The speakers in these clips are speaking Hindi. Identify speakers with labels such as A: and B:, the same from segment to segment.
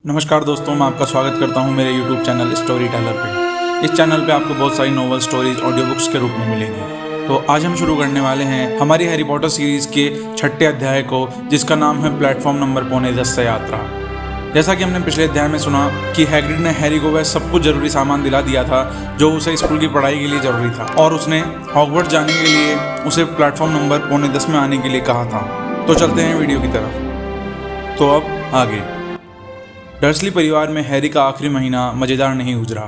A: नमस्कार दोस्तों, मैं आपका स्वागत करता हूं मेरे YouTube चैनल स्टोरी टेलर पे। इस चैनल पे आपको बहुत सारी नॉवल स्टोरीज ऑडियो बुक्स के रूप में मिलेंगी। तो आज हम शुरू करने वाले हैं हमारी हैरी पॉटर सीरीज के 6ठे अध्याय को, जिसका नाम है प्लेटफॉर्म नंबर 9:45 से यात्रा। जैसा कि हमने पिछले अध्याय में सुना कि हैग्रिड ने हैरी को वह सब कुछ जरूरी सामान दिला दिया था जो उसे स्कूल की पढ़ाई के लिए जरूरी था, और उसने हॉगवर्ट्स जाने के लिए उसे प्लेटफॉर्म नंबर 9:45 में आने के लिए कहा था। तो चलते हैं वीडियो की तरफ। तो अब आगे। डर्सली परिवार में हैरी का आखिरी महीना मज़ेदार नहीं गुजरा।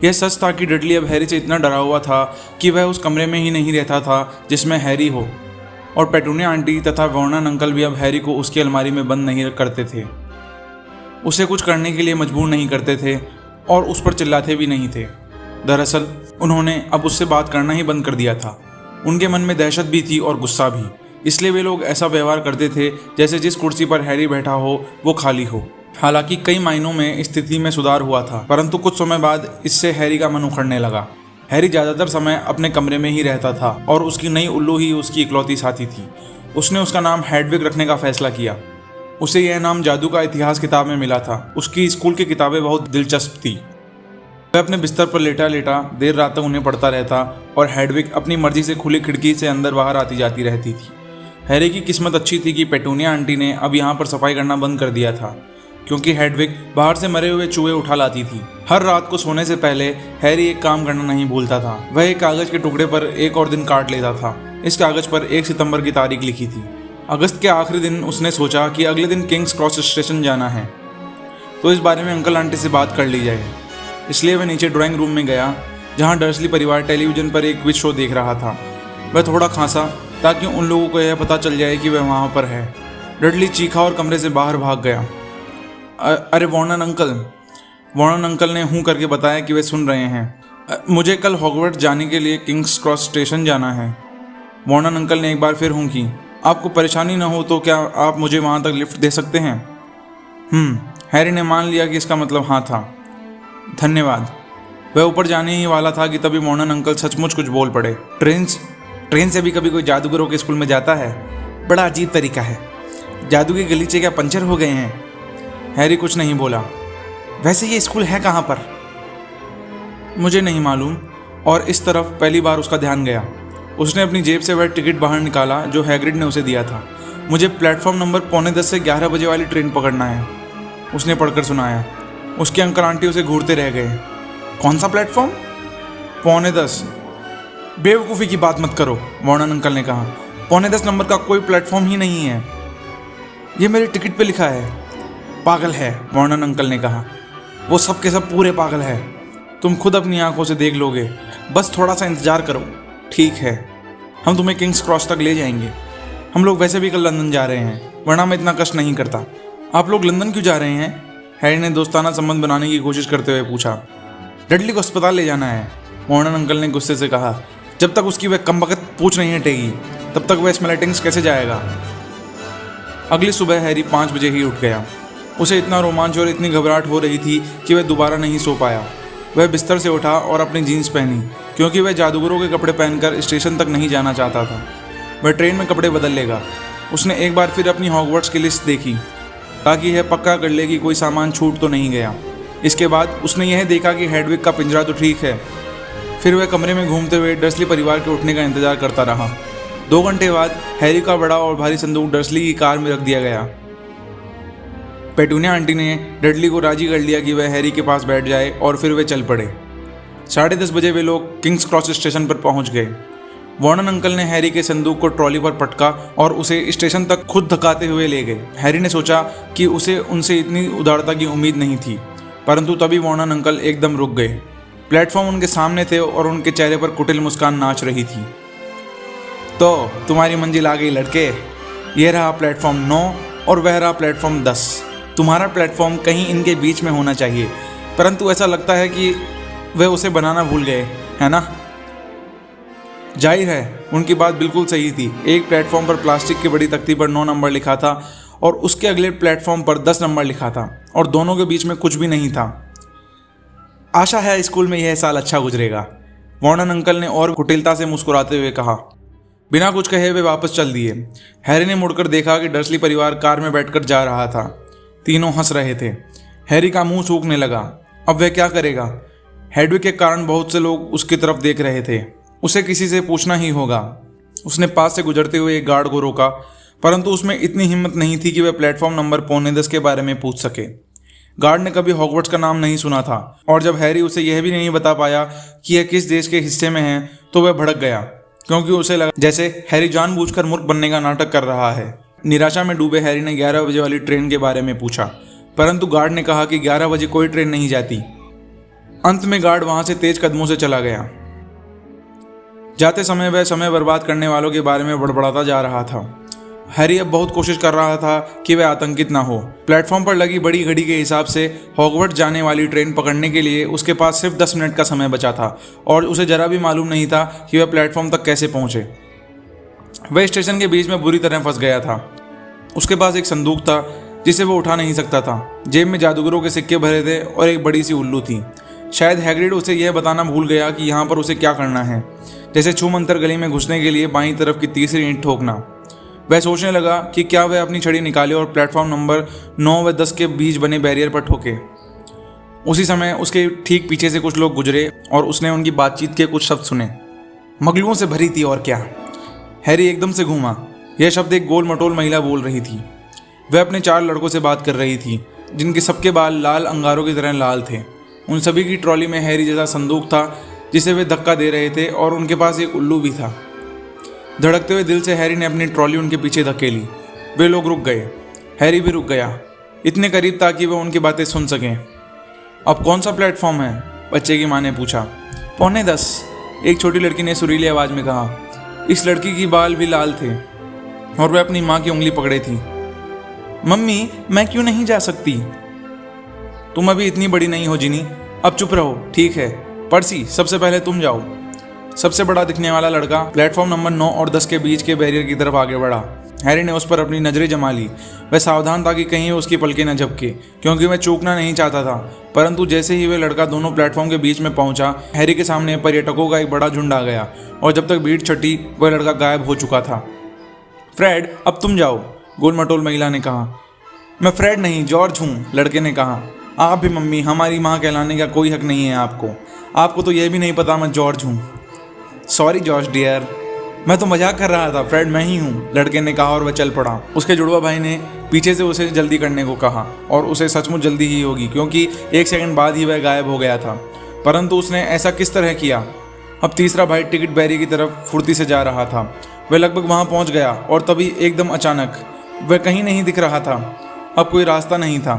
A: यह सच था कि डडली अब हैरी से इतना डरा हुआ था कि वह उस कमरे में ही नहीं रहता था जिसमें हैरी हो, और पेटूनिया आंटी तथा वर्नन अंकल भी अब हैरी को उसकी अलमारी में बंद नहीं करते थे, उसे कुछ करने के लिए मजबूर नहीं करते थे और उस पर चिल्लाते भी नहीं थे। दरअसल उन्होंने अब उससे बात करना ही बंद कर दिया था। उनके मन में दहशत भी थी और गुस्सा भी, इसलिए वे लोग ऐसा व्यवहार करते थे जैसे जिस कुर्सी पर हैरी बैठा हो वो खाली हो। हालांकि कई मायनों में स्थिति में सुधार हुआ था, परंतु कुछ समय बाद इससे हैरी का मन उखड़ने लगा। हैरी ज़्यादातर समय अपने कमरे में ही रहता था और उसकी नई उल्लू ही उसकी इकलौती साथी थी। उसने उसका नाम हेडविग रखने का फैसला किया। उसे यह नाम जादू का इतिहास किताब में मिला था। उसकी स्कूल की किताबें बहुत दिलचस्प थी। वह अपने बिस्तर पर लेटा लेटा देर रात तक उन्हें पढ़ता रहता और हेडविग अपनी मर्जी से खुली खिड़की से अंदर बाहर आती जाती रहती थी। हैरी की किस्मत अच्छी थी कि पेटूनिया आंटी ने अब यहाँ पर सफाई करना बंद कर दिया था, क्योंकि हेडविग बाहर से मरे हुए चूहे उठा लाती थी। हर रात को सोने से पहले हैरी एक काम करना नहीं भूलता था। वह एक कागज के टुकड़े पर एक और दिन काट लेता था। इस कागज पर 1 सितंबर की तारीख लिखी थी। अगस्त के आखिरी दिन उसने सोचा कि अगले दिन किंग्स क्रॉस स्टेशन जाना है, तो इस बारे में अंकल आंटी से बात कर ली जाए। इसलिए वह नीचे ड्राइंग रूम में गया, जहाँ डर्सली परिवार टेलीविजन पर एक क्विज शो देख रहा था। वह थोड़ा खांसा ताकि उन लोगों को यह पता चल जाए कि वह वहाँ पर है। डडली चीखा और कमरे से बाहर भाग गया। अरे वर्नन अंकल ने हूँ करके बताया कि वे सुन रहे हैं। मुझे कल हॉगवर्ट्स जाने के लिए किंग्स क्रॉस स्टेशन जाना है। वर्नन अंकल ने एक बार फिर हूँ की। आपको परेशानी ना हो तो क्या आप मुझे वहाँ तक लिफ्ट दे सकते हैं? हैरी ने मान लिया कि इसका मतलब हाँ था। धन्यवाद। वह ऊपर जाने ही वाला था कि तभी वर्नन अंकल सचमुच कुछ बोल पड़े। ट्रेन से भी कभी कोई जादूगरों के स्कूल में जाता है? बड़ा अजीब तरीका है। जादू के गलीचे क्या पंचर हो गए हैं? हैरी कुछ नहीं बोला। वैसे ये स्कूल है कहाँ पर? मुझे नहीं मालूम। और इस तरफ पहली बार उसका ध्यान गया। उसने अपनी जेब से वह टिकट बाहर निकाला जो हैग्रिड ने उसे दिया था। मुझे प्लेटफॉर्म नंबर 9:45 से 11 बजे वाली ट्रेन पकड़ना है, उसने पढ़कर सुनाया। उसके अंकल आंटी उसे घूरते रह गए। कौन सा प्लेटफॉर्म? 9:45। बेवकूफ़ी की बात मत करो, वर्नन अंकल ने कहा। 9:45 नंबर का कोई प्लेटफॉर्म ही नहीं है। ये मेरे टिकट पे लिखा है। पागल है, वर्नन अंकल ने कहा। वो सब के सब पूरे पागल है। तुम खुद अपनी आंखों से देख लोगे। बस थोड़ा सा इंतजार करो। ठीक है, हम तुम्हें किंग्स क्रॉस तक ले जाएंगे। हम लोग वैसे भी कल लंदन जा रहे हैं, वरना मैं इतना कष्ट नहीं करता। आप लोग लंदन क्यों जा रहे हैं? हैरी ने दोस्ताना संबंध बनाने की कोशिश करते हुए पूछा। डडली को अस्पताल ले जाना है, वर्नन अंकल ने गुस्से से कहा। जब तक उसकी वह कमबख्त पूछ नहीं हटेगी तब तक वह स्मेलेटिंग्स कैसे जाएगा? अगली सुबह हैरी 5 बजे ही उठ गया। उसे इतना रोमांच और इतनी घबराहट हो रही थी कि वह दोबारा नहीं सो पाया। वह बिस्तर से उठा और अपनी जीन्स पहनी, क्योंकि वह जादूगरों के कपड़े पहनकर स्टेशन तक नहीं जाना चाहता था। वह ट्रेन में कपड़े बदल लेगा। उसने एक बार फिर अपनी हॉगवर्ट्स की लिस्ट देखी ताकि यह पक्का कर ले कि कोई सामान छूट तो नहीं गया। इसके बाद उसने यह देखा कि हेडविग का पिंजरा तो ठीक है। फिर वह कमरे में घूमते हुए डर्सली परिवार के उठने का इंतजार करता रहा। 2 घंटे बाद हैरी का बड़ा और भारी संदूक डर्सली की कार में रख दिया गया। पेटूनिया आंटी ने डडली को राजी कर लिया कि वह हैरी के पास बैठ जाए और फिर वे चल पड़े। 10:30 बजे वे लोग किंग्स क्रॉस स्टेशन पर पहुंच गए। वर्नन अंकल ने हैरी के संदूक को ट्रॉली पर पटका और उसे स्टेशन तक खुद धक्काते हुए ले गए। हैरी ने सोचा कि उसे उनसे इतनी उदारता की उम्मीद नहीं थी, परंतु तभी वर्नन अंकल एकदम रुक गए। प्लेटफॉर्म उनके सामने थे और उनके चेहरे पर कुटिल मुस्कान नाच रही थी। तो तुम्हारी मंजिल आ गई लड़के। यह रहा प्लेटफॉर्म 9 और वह रहा प्लेटफॉर्म 10। तुम्हारा प्लेटफॉर्म कहीं इनके बीच में होना चाहिए, परंतु ऐसा लगता है कि वे उसे बनाना भूल गए, है ना? जाहिर है, उनकी बात बिल्कुल सही थी। एक प्लेटफॉर्म पर प्लास्टिक की बड़ी तख्ती पर 9 नंबर लिखा था और उसके अगले प्लेटफॉर्म पर 10 नंबर लिखा था, और दोनों के बीच में कुछ भी नहीं था। आशा है स्कूल में यह साल अच्छा गुजरेगा, वर्नन अंकल ने और कुटिलता से मुस्कुराते हुए कहा। बिना कुछ कहे वे वापस चल दिए। हैरी ने मुड़कर देखा कि डर्सली परिवार कार में बैठकर जा रहा था। तीनों हंस रहे थे। हैरी का मुंह सूखने लगा। अब वह क्या करेगा? हेडविग के कारण बहुत से लोग उसकी तरफ देख रहे थे। उसे किसी से पूछना ही होगा। उसने पास से गुजरते हुए एक गार्ड को रोका, परंतु उसमें इतनी हिम्मत नहीं थी कि वह प्लेटफॉर्म नंबर 9:45 के बारे में पूछ सके। गार्ड ने कभी हॉगवर्ट्स का नाम नहीं सुना था, और जब हैरी उसे यह भी नहीं बता पाया कि यह किस देश के हिस्से में है, तो वह भड़क गया, क्योंकि उसे लगा जैसे हैरी जानबूझकर मूर्ख बनने का नाटक कर रहा है। निराशा में डूबे हैरी ने 11 बजे वाली ट्रेन के बारे में पूछा, परंतु गार्ड ने कहा कि 11 बजे कोई ट्रेन नहीं जाती। अंत में गार्ड वहां से तेज कदमों से चला गया। जाते समय वह समय बर्बाद करने वालों के बारे में बड़बड़ाता जा रहा था। हैरी अब बहुत कोशिश कर रहा था कि वह आतंकित ना हो। प्लेटफॉर्म पर लगी बड़ी घड़ी के हिसाब से हॉगवर्ट्स जाने वाली ट्रेन पकड़ने के लिए उसके पास सिर्फ 10 मिनट का समय बचा था, और उसे जरा भी मालूम नहीं था कि वह प्लेटफॉर्म तक कैसे पहुंचे। वह स्टेशन के बीच में बुरी तरह फंस गया था। उसके पास एक संदूक था जिसे वो उठा नहीं सकता था। जेब में जादूगरों के सिक्के भरे थे और एक बड़ी सी उल्लू थी। शायद हैग्रिड उसे यह बताना भूल गया कि यहाँ पर उसे क्या करना है, जैसे छूमंतर गली में घुसने के लिए बाईं तरफ की तीसरी ईंट ठोकना। वह सोचने लगा कि क्या वह अपनी छड़ी निकाले और प्लेटफॉर्म नंबर 9 व 10 के बीच बने बैरियर पर ठोके। उसी समय उसके ठीक पीछे से कुछ लोग गुजरे और उसने उनकी बातचीत के कुछ शब्द सुने। मगलुओं से भरी थी और क्या। हैरी एकदम से घूमा। यह शब्द एक गोल मटोल महिला बोल रही थी। वह अपने 4 लड़कों से बात कर रही थी, जिनके सबके बाल लाल अंगारों की तरह लाल थे। उन सभी की ट्रॉली में हैरी जैसा संदूक था जिसे वे धक्का दे रहे थे, और उनके पास एक उल्लू भी था। धड़कते हुए दिल से हैरी ने अपनी ट्रॉली उनके पीछे धकेली। वे लोग रुक गए। हैरी भी रुक गया, इतने करीब ताकि वह उनकी बातें सुन सकें। अब कौन सा प्लेटफॉर्म है? बच्चे की माँ ने पूछा। 9:45, एक छोटी लड़की ने सुरीली आवाज़ में कहा। इस लड़की की बाल भी लाल थे और वह अपनी माँ की उंगली पकड़े थी। मम्मी, मैं क्यों नहीं जा सकती? तुम अभी इतनी बड़ी नहीं हो जिनी, अब चुप रहो, ठीक है? पर्सी, सबसे पहले तुम जाओ। सबसे बड़ा दिखने वाला लड़का प्लेटफॉर्म नंबर 9 और 10 के बीच के बैरियर की तरफ आगे बढ़ा। हैरी ने उस पर अपनी नजरें जमा ली। वह सावधान था कि कहीं उसकी पलकें न झपके, क्योंकि वह चूकना नहीं चाहता था। परंतु जैसे ही वह लड़का दोनों प्लेटफॉर्म के बीच में पहुंचा, हैरी के सामने पर्यटकों का एक बड़ा झुंड आ गया, और जब तक भीड़ छटी वह लड़का गायब हो चुका था। फ्रेड, अब तुम जाओ, गोल मटोल महिला ने कहा। मैं फ्रेड नहीं, जॉर्ज हूँ, लड़के ने कहा। आप भी मम्मी, हमारी माँ कहलाने का कोई हक नहीं है आपको तो यह भी नहीं पता मैं जॉर्ज हूँ। सॉरी जॉर्ज डियर, मैं तो मजाक कर रहा था, फ्रेड मैं ही हूँ, लड़के ने कहा, और वह चल पड़ा। उसके जुड़वा भाई ने पीछे से उसे जल्दी करने को कहा, और उसे सचमुच जल्दी ही होगी, क्योंकि 1 सेकंड बाद ही वह गायब हो गया था। परंतु उसने ऐसा किस तरह किया? अब तीसरा भाई टिकट बैरी की तरफ फुर्ती से जा रहा था। वह लगभग वहाँ पहुँच गया, और तभी एकदम अचानक वह कहीं नहीं दिख रहा था। अब कोई रास्ता नहीं था।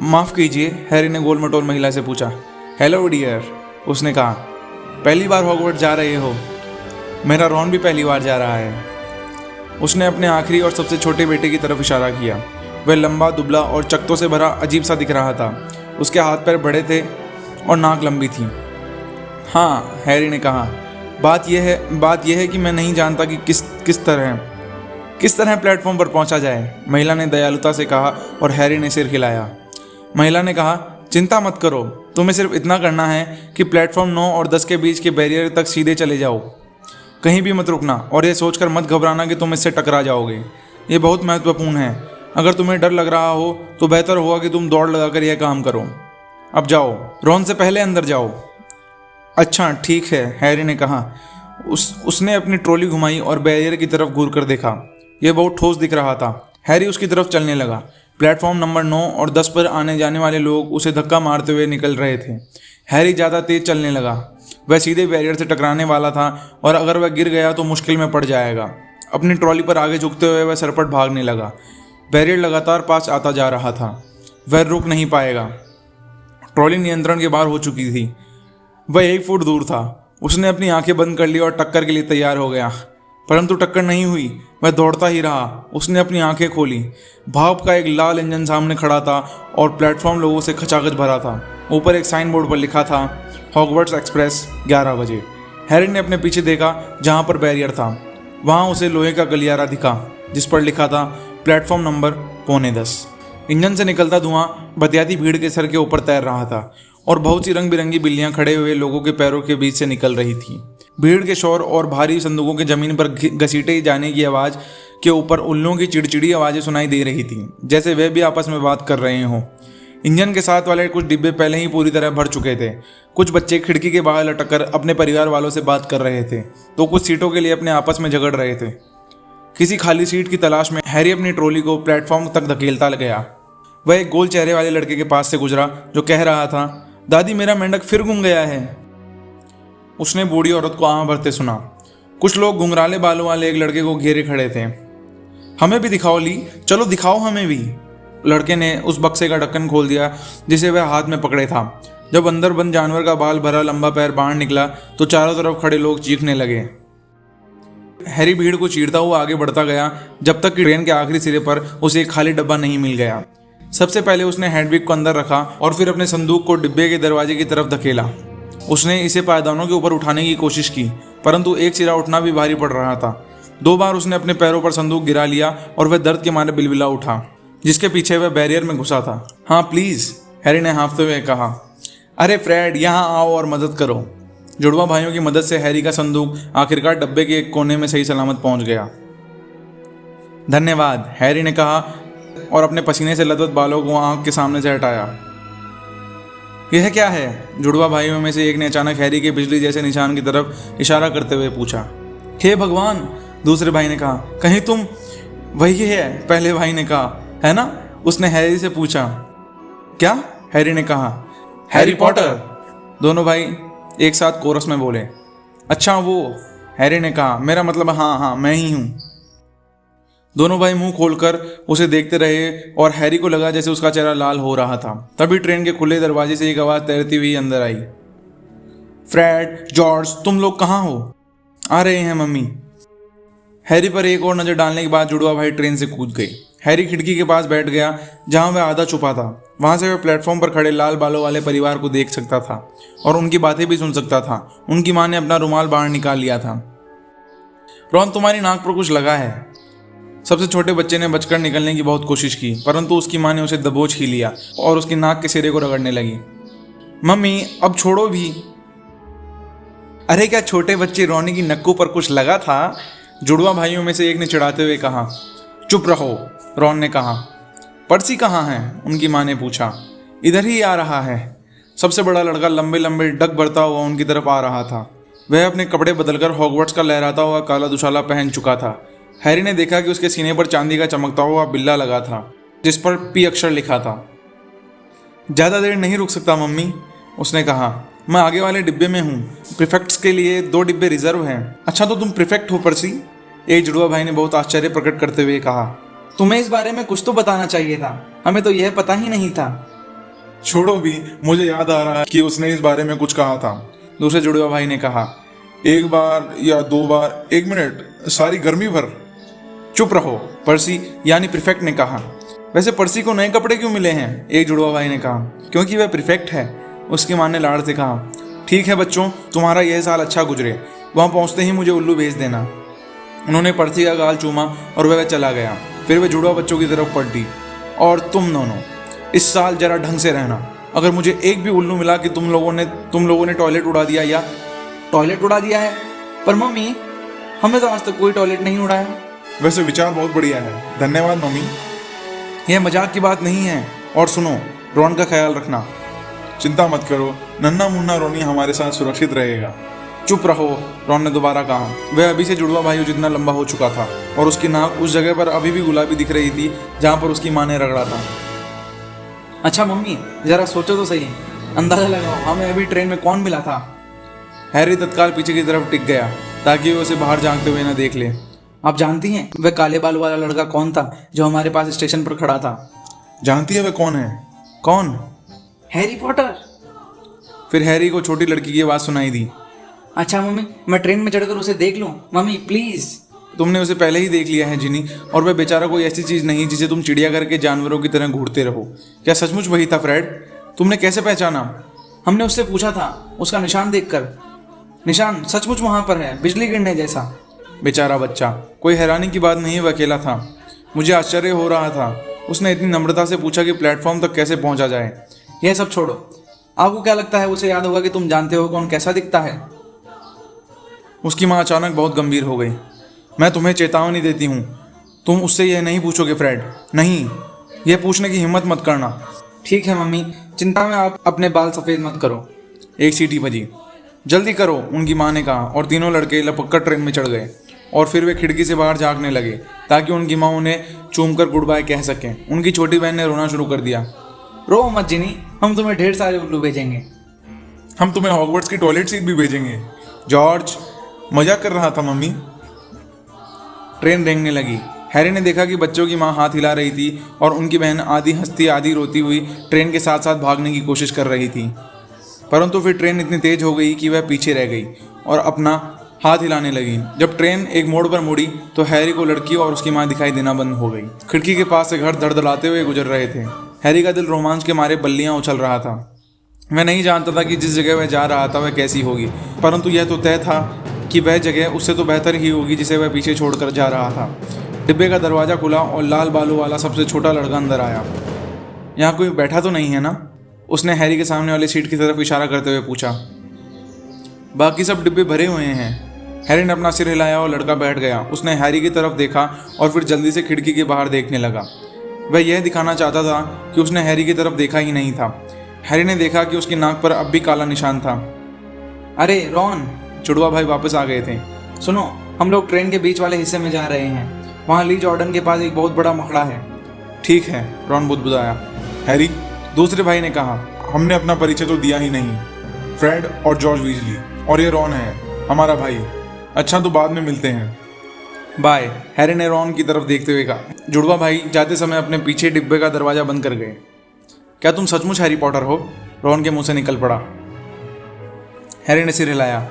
A: माफ़ कीजिए, हैरी ने गोल मटोल महिला से पूछा। हेलो डियर, उसने कहा। पहली बार हॉगवर्ट्स जा रहे हो? मेरा रॉन भी पहली बार जा रहा है। उसने अपने आखिरी और सबसे छोटे बेटे की तरफ इशारा किया। वह लंबा, दुबला और चकत्तों से भरा अजीब सा दिख रहा था। उसके हाथ पैर बड़े थे और नाक लंबी थी। हाँ, हैरी ने कहा, बात यह है कि मैं नहीं जानता कि किस तरह प्लेटफॉर्म पर पहुंचा जाए, महिला ने दयालुता से कहा, और हैरी ने सिर हिलाया। महिला ने कहा, चिंता मत करो, तुम्हें सिर्फ इतना करना है कि प्लेटफॉर्म 9 और 10 के बीच के बैरियर तक सीधे चले जाओ, कहीं भी मत रुकना, और यह सोचकर मत घबराना कि तुम इससे टकरा जाओगे। ये बहुत महत्वपूर्ण है। अगर तुम्हें डर लग रहा हो तो बेहतर होगा कि तुम दौड़ लगाकर यह काम करो। अब जाओ, रॉन से पहले अंदर जाओ। अच्छा ठीक है, हैरी ने कहा। उसने अपनी ट्रॉली घुमाई और बैरियर की तरफ घूर कर देखा। यह बहुत ठोस दिख रहा था। हैरी उसकी तरफ चलने लगा। प्लेटफॉर्म नंबर 9 और 10 पर आने जाने वाले लोग उसे धक्का मारते हुए निकल रहे थे। हैरी ज़्यादा तेज चलने लगा। वह सीधे बैरियर से टकराने वाला था, और अगर वह गिर गया तो मुश्किल में पड़ जाएगा। अपनी ट्रॉली पर आगे झुकते हुए वह सरपट भागने लगा। बैरियर लगातार पास आता जा रहा था। वह रुक नहीं पाएगा। ट्रॉली नियंत्रण के बाहर हो चुकी थी। वह 1 फुट दूर था। उसने अपनी आंखें बंद कर ली और टक्कर के लिए तैयार हो गया, परंतु टक्कर नहीं हुई। वह दौड़ता ही रहा। उसने अपनी आंखें खोली। भाप का एक लाल इंजन सामने खड़ा था और प्लेटफॉर्म लोगों से खचाखच भरा था। ऊपर एक साइन बोर्ड पर लिखा था, हॉगवर्ट्स एक्सप्रेस 11 बजे। हैरी ने अपने पीछे देखा जहाँ पर बैरियर था। वहाँ उसे लोहे का गलियारा दिखा जिस पर लिखा था प्लेटफॉर्म नंबर 9:45। इंजन से निकलता धुआं बतियाती भीड़ के सर के ऊपर तैर रहा था, और बहुत सी रंग बिरंगी बिल्लियाँ खड़े हुए लोगों के पैरों के बीच से निकल रही थी। भीड़ के शोर और भारी संदूकों के जमीन पर घसीटे जाने की आवाज़ के ऊपर उल्लुओं की चिड़चिड़ी आवाज़ें सुनाई दे रही थी, जैसे वे भी आपस में बात कर रहे हों। इंजन के साथ वाले कुछ डिब्बे पहले ही पूरी तरह भर चुके थे। कुछ बच्चे खिड़की के बाहर लटक कर अपने परिवार वालों से बात कर रहे थे तो कुछ सीटों के लिए अपने आपस में झगड़ रहे थे। किसी खाली सीट की तलाश में हैरी अपनी ट्रॉली को प्लेटफॉर्म तक धकेलता गया। वह एक गोल चेहरे वाले लड़के के पास से गुजरा जो कह रहा था, दादी मेरा मेंढक फिर गुम गया है। उसने बूढ़ी औरत को आह भरते सुना। कुछ लोग घुंघराले बालों वाले एक लड़के को घेरे खड़े थे। हमें भी दिखाओ ली, चलो दिखाओ हमें भी। लड़के ने उस बक्से का ढक्कन खोल दिया जिसे वह हाथ में पकड़े था। जब अंदर बंद जानवर का बाल भरा लंबा पैर बाहर निकला तो चारों तरफ खड़े लोग चीखने लगे। हैरी भीड़ को चीरता हुआ आगे बढ़ता गया जब तक कि ट्रेन के आखिरी सिरे पर उसे एक खाली डब्बा नहीं मिल गया। सबसे पहले उसने हैडविग को अंदर रखा और फिर अपने संदूक को डिब्बे के दरवाजे की तरफ धकेला। उसने इसे पायदानों के ऊपर उठाने की कोशिश की परंतु एक सिरा उठना भी भारी पड़ रहा था। 2 बार उसने अपने पैरों पर संदूक गिरा लिया और वह दर्द के मारे बिलबिला उठा जिसके पीछे वह बैरियर में घुसा था। हाँ प्लीज, हैरी ने हाँफते हुए कहा। अरे फ्रेड, यहाँ आओ और मदद करो। जुड़वा भाइयों की मदद से हैरी का संदूक आखिरकार डब्बे के एक कोने में सही सलामत पहुंच गया। धन्यवाद, हैरी ने कहा और अपने पसीने से लतपथ बालों को आंख के सामने से हटाया। यह क्या है? जुड़वा भाइयों में से एक ने अचानक हैरी के बिजली जैसे निशान की तरफ इशारा करते हुए पूछा। हे भगवान, दूसरे भाई ने कहा। कहीं तुम वही है? पहले भाई ने कहा। है ना? उसने हैरी से पूछा। क्या? हैरी ने कहा। हैरी पॉटर, दोनों भाई एक साथ कोरस में बोले। अच्छा वो, हैरी ने कहा। मेरा मतलब हाँ, मैं ही हूँ। दोनों भाई मुंह खोलकर उसे देखते रहे और हैरी को लगा जैसे उसका चेहरा लाल हो रहा था। तभी ट्रेन के खुले दरवाजे से एक आवाज़ तैरती हुई अंदर आई। फ्रेड, जॉर्ज, तुम लोग कहाँ हो? आ रहे हैं मम्मी। हैरी पर एक और नज़र डालने के बाद जुड़वा भाई ट्रेन से कूद गई। हैरी खिड़की के पास बैठ गया जहाँ वह आधा छुपा था। वहाँ से वह प्लेटफॉर्म पर खड़े लाल बालों वाले परिवार को देख सकता था और उनकी बातें भी सुन सकता था। उनकी माँ ने अपना रुमाल बाहर निकाल लिया था। रॉन, तुम्हारी नाक पर कुछ लगा है। सबसे छोटे बच्चे ने बचकर निकलने की बहुत कोशिश की परंतु उसकी माँ ने उसे दबोच ही लिया और उसकी नाक के सिरे को रगड़ने लगी। मम्मी, अब छोड़ो भी। अरे क्या छोटे बच्चे रोनी की नक्कू पर कुछ लगा था? जुड़वा भाइयों में से एक ने चिढ़ाते हुए कहा। चुप रहो, रॉन ने कहा। पर्सी कहाँ है? उनकी माँ ने पूछा। इधर ही आ रहा है। सबसे बड़ा लड़का लंबे लंबे डग भरता हुआ उनकी तरफ आ रहा था। वह अपने कपड़े बदलकर हॉगवर्ट्स का लहराता हुआ काला दुशाला पहन चुका था। हैरी ने देखा कि उसके सीने पर चांदी का चमकता हुआ बिल्ला लगा था जिस पर पी अक्षर लिखा था। ज़्यादा देर नहीं रुक सकता मम्मी, उसने कहा। मैं आगे वाले डिब्बे में हूँ। प्रीफेक्ट्स के लिए 2 डिब्बे रिजर्व हैं। अच्छा तो तुम प्रीफेक्ट हो पर्सी? एक जुड़वा भाई ने बहुत आश्चर्य प्रकट करते हुए कहा। तुम्हें इस बारे में कुछ तो बताना चाहिए था, हमें तो यह पता ही नहीं था। छोड़ो भी, मुझे याद आ रहा है कि उसने इस बारे में कुछ कहा था, दूसरे जुड़वा भाई ने कहा। 1 बार या 2 बार, 1 मिनट, सारी गर्मी भर। चुप रहो, पर्सी यानी प्रीफेक्ट ने कहा। वैसे पर्सी को नए कपड़े क्यों मिले हैं? एक जुड़वा भाई ने कहा। क्योंकि वह प्रीफेक्ट है, उसकी माँ ने लाड़ से कहा। ठीक है बच्चों, तुम्हारा यह साल अच्छा गुजरे। वहाँ पहुँचते ही मुझे उल्लू भेज देना। उन्होंने पर्सी का गाल चूमा और वह चला गया। फिर वह जुड़वा बच्चों की तरफ पलटी। और तुम दोनों इस साल जरा ढंग से रहना। अगर मुझे एक भी उल्लू मिला कि तुम लोगों ने टॉयलेट उड़ा दिया या टॉयलेट उड़ा दिया है। पर मम्मी, हमने तो आज तक कोई टॉयलेट नहीं उड़ाया। वैसे विचार बहुत बढ़िया है, धन्यवाद मम्मी। यह मजाक की बात नहीं है। और सुनो, रॉन का ख्याल रखना। चिंता मत करो, नन्ना मुन्ना रोनी हमारे साथ सुरक्षित रहेगा। चुप रहो, रॉन ने दोबारा कहा। वह अभी से जुड़वा भाइयों जितना लंबा हो चुका था और उसकी नाक उस जगह पर अभी भी गुलाबी दिख रही थी जहाँ पर उसकी माँ ने रगड़ा था। अच्छा मम्मी, जरा सोचो तो सही, अंदाजा लगाओ हमें अभी ट्रेन में कौन मिला था? हैरी तत्काल पीछे की तरफ टिक गया ताकि वो उसे बाहर झांकते हुए न देख ले। आप जानती हैं वह काले बाल वाला लड़का कौन था जो हमारे पास स्टेशन पर खड़ा था? जानती है वह कौन है? कौन? Harry Potter. फिर हैरी को छोटी लड़की की आवाज़ सुनाई दी। अच्छा मम्मी, मैं ट्रेन में चढ़कर उसे देख लूं? Mummy please. तुमने उसे पहले ही देख लिया है जिनी, और वह बेचारा कोई ऐसी चीज़ नहीं जिसे तुम चिड़ियाघर के जानवरों की तरह घूरते रहो। क्या सचमुच वही था फ्रेड? तुमने कैसे पहचाना? हमने उससे पूछा था, उसका निशान देखकर। निशान सचमुच वहाँ पर है, बिजली गिरने जैसा। बेचारा बच्चा, कोई हैरानी की बात नहीं, वह अकेला था। मुझे आश्चर्य हो रहा था। उसने इतनी नम्रता से पूछा कि प्लेटफॉर्म तक कैसे पहुँचा जाए। यह सब छोड़ो, आपको क्या लगता है उसे याद होगा कि तुम जानते हो कौन कैसा दिखता है? उसकी माँ अचानक बहुत गंभीर हो गई। मैं तुम्हें चेतावनी देती हूँ, तुम उससे यह नहीं पूछोगे फ्रेड। नहीं, यह पूछने की हिम्मत मत करना।
B: ठीक है मम्मी, चिंता में आप अपने बाल सफ़ेद मत करो।
A: एक सीटी बजी। जल्दी करो, उनकी माँ ने कहा, और तीनों लड़के लपक कर ट्रेन में चढ़ गए और फिर वे खिड़की से बाहर झांकने लगे ताकि उनकी माँ उन्हें चूमकर गुड बाय कह सकें। उनकी छोटी बहन ने रोना शुरू कर दिया।
B: रो मत जिनी, हम तुम्हें ढेर सारे उल्लू भेजेंगे।
A: हम तुम्हें हॉगवर्ट्स की टॉयलेट सीट भी भेजेंगे। जॉर्ज मजाक कर रहा था मम्मी। ट्रेन रेंगने लगी। हैरी ने देखा कि बच्चों की माँ हाथ हिला रही थी और उनकी बहन आधी हंसती आधी रोती हुई ट्रेन के साथ साथ भागने की कोशिश कर रही थी, परंतु फिर ट्रेन इतनी तेज हो गई कि वह पीछे रह गई और अपना हाथ हिलाने लगी। जब ट्रेन एक मोड़ पर मुड़ी तो हैरी को लड़की और उसकी माँ दिखाई देना बंद हो गई। खिड़की के पास से घर धड़धड़ाते हुए गुजर रहे थे। हैरी का दिल रोमांच के मारे बल्लियां उछल रहा था। वह नहीं जानता था कि जिस जगह वह जा रहा था वह कैसी होगी, परंतु यह तो तय था कि वह जगह उससे तो बेहतर ही होगी जिसे वह पीछे छोड़कर जा रहा था। डिब्बे का दरवाज़ा खुला और लाल बालों वाला सबसे छोटा लड़का अंदर आया। यहाँ कोई बैठा तो नहीं है ना? उसने हैरी के सामने वाली सीट की तरफ इशारा करते हुए पूछा। बाकी सब डिब्बे भरे हुए हैं। हैरी ने अपना सिर हिलाया और लड़का बैठ गया। उसने हैरी की तरफ देखा और फिर जल्दी से खिड़की के बाहर देखने लगा। वह यह दिखाना चाहता था कि उसने हैरी की तरफ देखा ही नहीं था। हैरी ने देखा कि उसकी नाक पर अब भी काला निशान था।
B: अरे रॉन,
A: जुड़वा भाई वापस आ गए थे।
B: सुनो, हम लोग ट्रेन के बीच वाले हिस्से में जा रहे हैं। वहाँ ली जॉर्डन के पास एक बहुत बड़ा मकड़ा है।
A: ठीक है, रॉन बुदबुदाया। हैरी, दूसरे भाई ने कहा, हमने अपना परिचय तो दिया ही नहीं। फ्रेड और जॉर्ज वीजली, और ये रॉन है, हमारा भाई। अच्छा, तो बाद में मिलते हैं, बाय। हैरी ने रॉन की तरफ देखते हुए कहा। जुड़वा भाई जाते समय अपने पीछे डिब्बे का दरवाजा बंद कर गए। क्या तुम सचमुच हैरी पॉटर हो? रॉन के मुंह से निकल पड़ा। हैरी ने सिर हिलाया।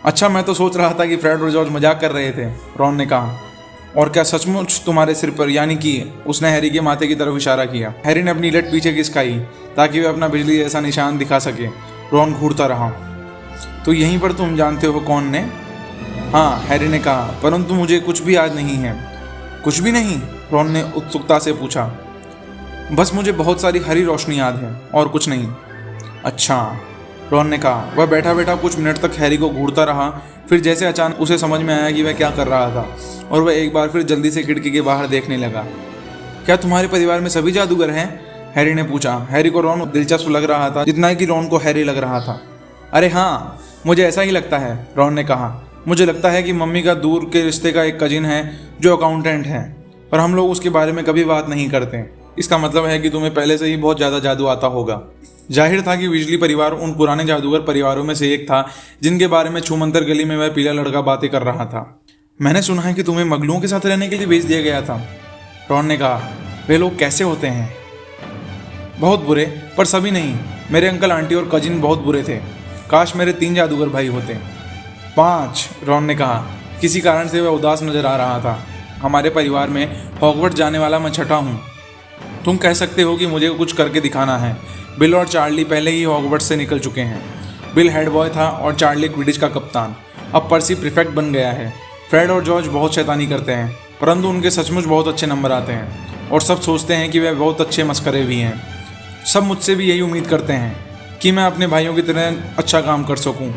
A: अच्छा, मैं तो सोच रहा था कि फ्रेड और जॉर्ज मजाक कर रहे थे, रॉन ने कहा। और क्या सचमुच तुम्हारे सिर पर, यानी कि? उसने हैरी के माथे की तरफ इशारा किया। हैरी ने अपनी लट पीछे खिसकाई ताकि वह अपना बिजली जैसा निशान दिखा सके। रॉन घूरता रहा। तो यहीं पर तुम जानते हो कौन ने? हाँ, हैरी ने कहा, परंतु मुझे कुछ भी याद नहीं है। कुछ भी नहीं? रॉन ने उत्सुकता से पूछा। बस मुझे बहुत सारी हरी रोशनी याद है, और कुछ नहीं। अच्छा, रॉन ने कहा। वह बैठा बैठा कुछ मिनट तक हैरी को घूरता रहा। फिर जैसे अचानक उसे समझ में आया कि वह क्या कर रहा था, और वह एक बार फिर जल्दी से खिड़की के बाहर देखने लगा। क्या तुम्हारे परिवार में सभी जादूगर हैं? हैरी ने पूछा। हैरी को रॉन दिलचस्प लग रहा था जितना कि रॉन को हैरी लग रहा था। अरे हाँ, मुझे ऐसा ही लगता है, रॉन ने कहा। मुझे लगता है कि मम्मी का दूर के रिश्ते का एक कजिन है जो अकाउंटेंट है, और हम लोग उसके बारे में कभी बात नहीं करते। इसका मतलब है कि तुम्हें पहले से ही बहुत ज़्यादा जादू आता होगा। जाहिर था कि वीजली परिवार उन पुराने जादूगर परिवारों में से एक था जिनके बारे में छूमंतर गली में वह पीला लड़का बातें कर रहा था। मैंने सुना है कि तुम्हें मगलुओं के साथ रहने के लिए भेज दिया गया था, रॉन ने कहा। वे लोग कैसे होते हैं? बहुत बुरे, पर सभी नहीं। मेरे अंकल आंटी और कजिन बहुत बुरे थे। काश मेरे 3 जादूगर भाई होते। 5, रॉन ने कहा। किसी कारण से वह उदास नजर आ रहा था। हमारे परिवार में हॉगवर्ट्स जाने वाला मैं छठा हूँ। तुम कह सकते हो कि मुझे कुछ करके दिखाना है। बिल और चार्ली पहले ही हॉगवर्ट्स से निकल चुके हैं। बिल हेड बॉय था और चार्ली क्विडिच का कप्तान। अब पर्सी प्रीफेक्ट बन गया है। फ्रेड और जॉर्ज बहुत शैतानी करते हैं, परंतु उनके सचमुच बहुत अच्छे नंबर आते हैं, और सब सोचते हैं कि वे बहुत अच्छे मस्करे भी हैं। सब मुझसे भी यही उम्मीद करते हैं कि मैं अपने भाइयों की तरह अच्छा काम कर सकूं,